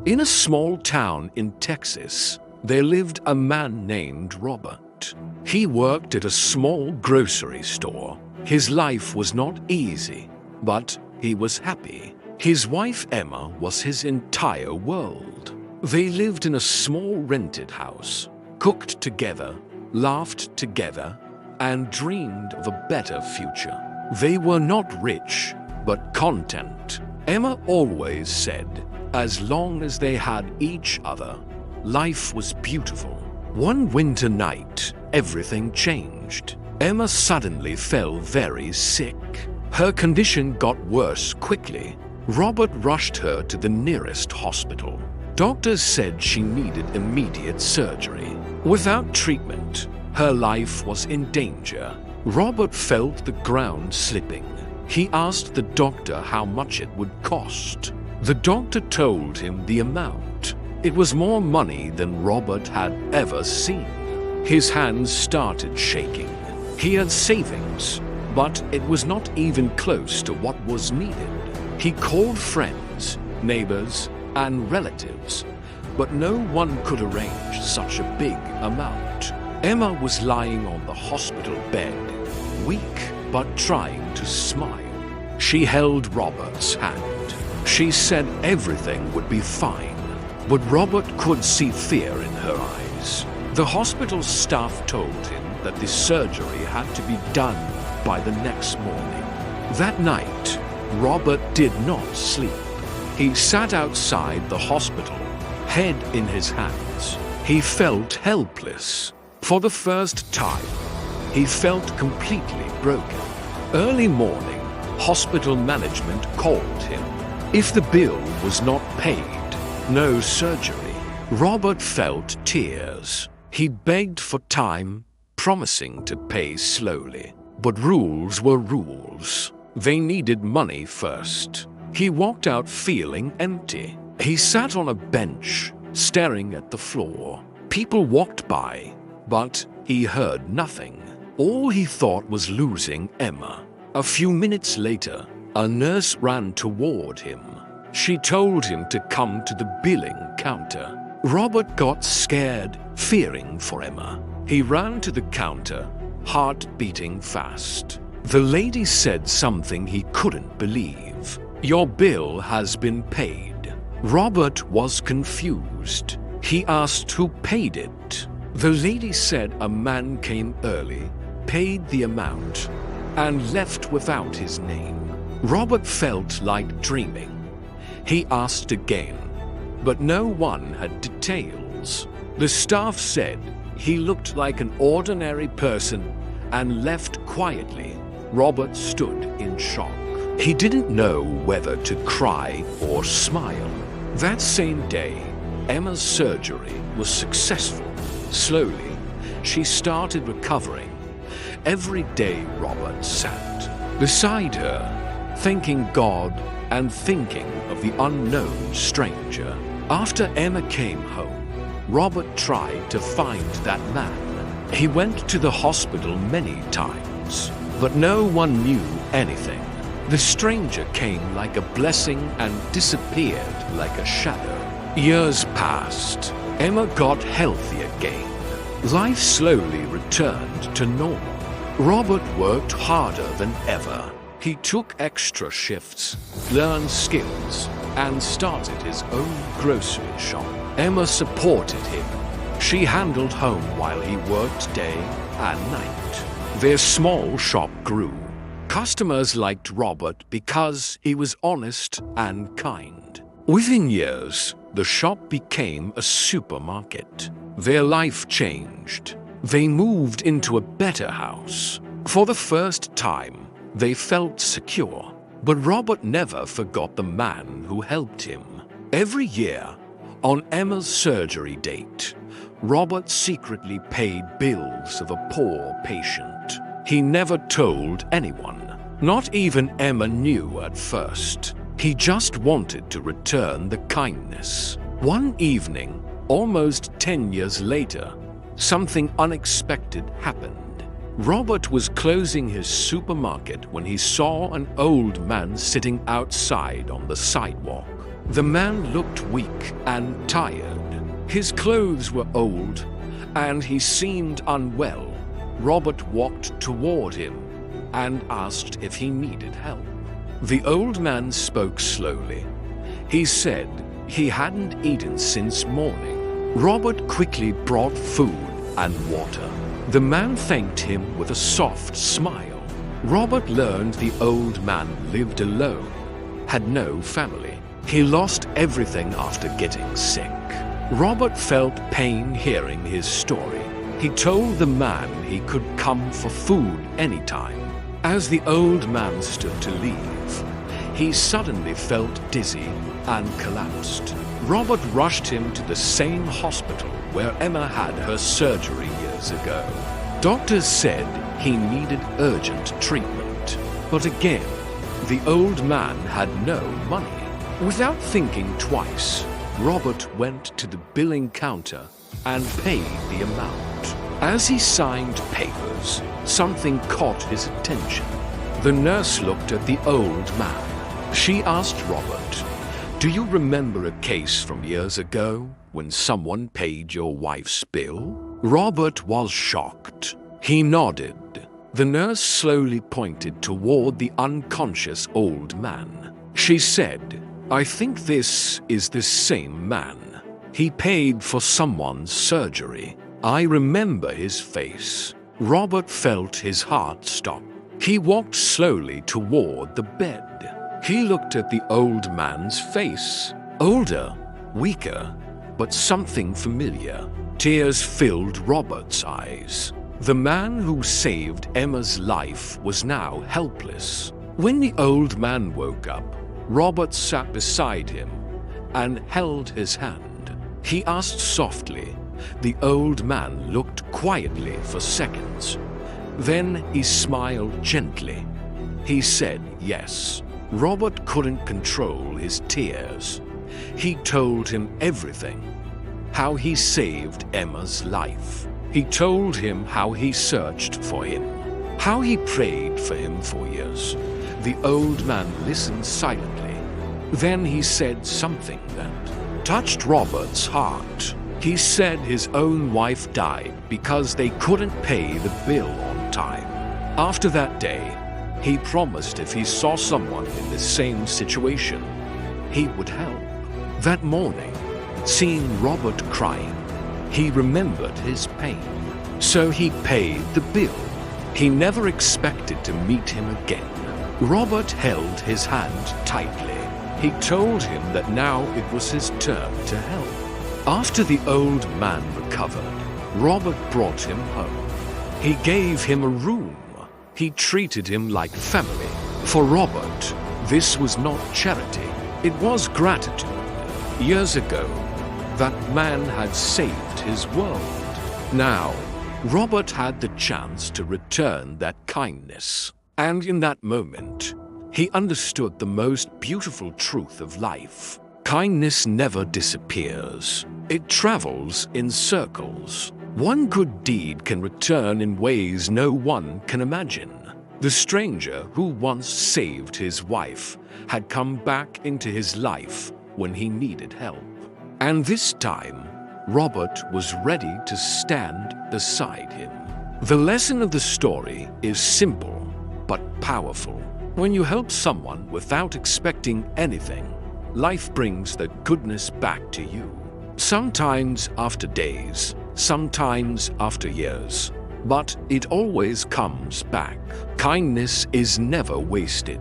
In a small town in Texas, there lived a man named Robert. He worked at a small grocery store. His life was not easy, but he was happy. His wife Emma was his entire world. They lived in a small rented house, cooked together, laughed together, and dreamed of a better future. They were not rich, but content. Emma always said, as long as they had each other, life was beautiful. One winter night, everything changed. Emma suddenly fell very sick. Her condition got worse quickly. Robert rushed her to the nearest hospital. Doctors said she needed immediate surgery. Without treatment, her life was in danger. Robert felt the ground slipping. He asked the doctor how much it would cost. The doctor told him the amount. It was more money than Robert had ever seen. His hands started shaking. He had savings, but it was not even close to what was needed. He called friends, neighbors, and relatives, but no one could arrange such a big amount. Emma was lying on the hospital bed, weak but trying to smile. She held Robert's hand. She said everything would be fine, but Robert could see fear in her eyes. The hospital staff told him that the surgery had to be done by the next morning. That night, Robert did not sleep. He sat outside the hospital, head in his hands. He felt helpless. For the first time, he felt completely broken. Early morning, hospital management called him. If the bill was not paid, no surgery. Robert felt tears. He begged for time, promising to pay slowly. But rules were rules. They needed money first. He walked out feeling empty. He sat on a bench, staring at the floor. People walked by, but he heard nothing. All he thought was losing Emma. A few minutes later, a nurse ran toward him. She told him to come to the billing counter. Robert got scared, fearing for Emma. He ran to the counter, heart beating fast. The lady said something he couldn't believe. "Your bill has been paid." Robert was confused. He asked who paid it. The lady said a man came early, paid the amount, and left without his name. Robert felt like dreaming. He asked again, but no one had details. The staff said he looked like an ordinary person and left quietly. Robert stood in shock. He didn't know whether to cry or smile. That same day, Emma's surgery was successful. Slowly, she started recovering. Every day Robert sat beside her, thanking God and thinking of the unknown stranger. After Emma came home, Robert tried to find that man. He went to the hospital many times, but no one knew anything. The stranger came like a blessing and disappeared like a shadow. Years passed. Emma got healthy again. Life slowly returned to normal. Robert worked harder than ever. He took extra shifts, learned skills, and started his own grocery shop. Emma supported him. She handled home while he worked day and night. Their small shop grew. Customers liked Robert because he was honest and kind. Within years, the shop became a supermarket. Their life changed. They moved into a better house. For the first time, they felt secure. But Robert never forgot the man who helped him. Every year, on Emma's surgery date, Robert secretly paid bills of a poor patient. He never told anyone. Not even Emma knew at first. He just wanted to return the kindness. One evening, almost 10 years later, something unexpected happened. Robert was closing his supermarket when he saw an old man sitting outside on the sidewalk. The man looked weak and tired. His clothes were old, and he seemed unwell. Robert walked toward him and asked if he needed help. The old man spoke slowly. He said he hadn't eaten since morning. Robert quickly brought food and water. The man thanked him with a soft smile. Robert learned the old man lived alone, had no family. He lost everything after getting sick. Robert felt pain hearing his story. He told the man he could come for food anytime. As the old man stood to leave, he suddenly felt dizzy and collapsed. Robert rushed him to the same hospital where Emma had her surgery years ago. Doctors said he needed urgent treatment. But again, the old man had no money. Without thinking twice, Robert went to the billing counter and paid the amount. As he signed papers, something caught his attention. The nurse looked at the old man. She asked Robert, "Do you remember a case from years ago when someone paid your wife's bill?" Robert was shocked. He nodded. The nurse slowly pointed toward the unconscious old man. She said, "I think this is the same man. He paid for someone's surgery. I remember his face." Robert felt his heart stop. He walked slowly toward the bed. He looked at the old man's face. Older, weaker, but something familiar. Tears filled Robert's eyes. The man who saved Emma's life was now helpless. When the old man woke up, Robert sat beside him and held his hand. He asked softly. The old man looked quietly for seconds. Then he smiled gently. He said yes. Robert couldn't control his tears. He told him everything. How he saved Emma's life. He told him how he searched for him. How he prayed for him for years. The old man listened silently. Then he said something that touched Robert's heart. He said his own wife died because they couldn't pay the bill on time. After that day, he promised if he saw someone in the same situation, he would help. That morning, seeing Robert crying, he remembered his pain. So he paid the bill. He never expected to meet him again. Robert held his hand tightly. He told him that now it was his turn to help. After the old man recovered, Robert brought him home. He gave him a room. He treated him like family. For Robert, this was not charity. It was gratitude. Years ago, that man had saved his world. Now, Robert had the chance to return that kindness. And in that moment, he understood the most beautiful truth of life. Kindness never disappears. It travels in circles. One good deed can return in ways no one can imagine. The stranger who once saved his wife had come back into his life when he needed help. And this time, Robert was ready to stand beside him. The lesson of the story is simple but powerful. When you help someone without expecting anything, life brings the goodness back to you. Sometimes after days, sometimes after years, but it always comes back. Kindness is never wasted.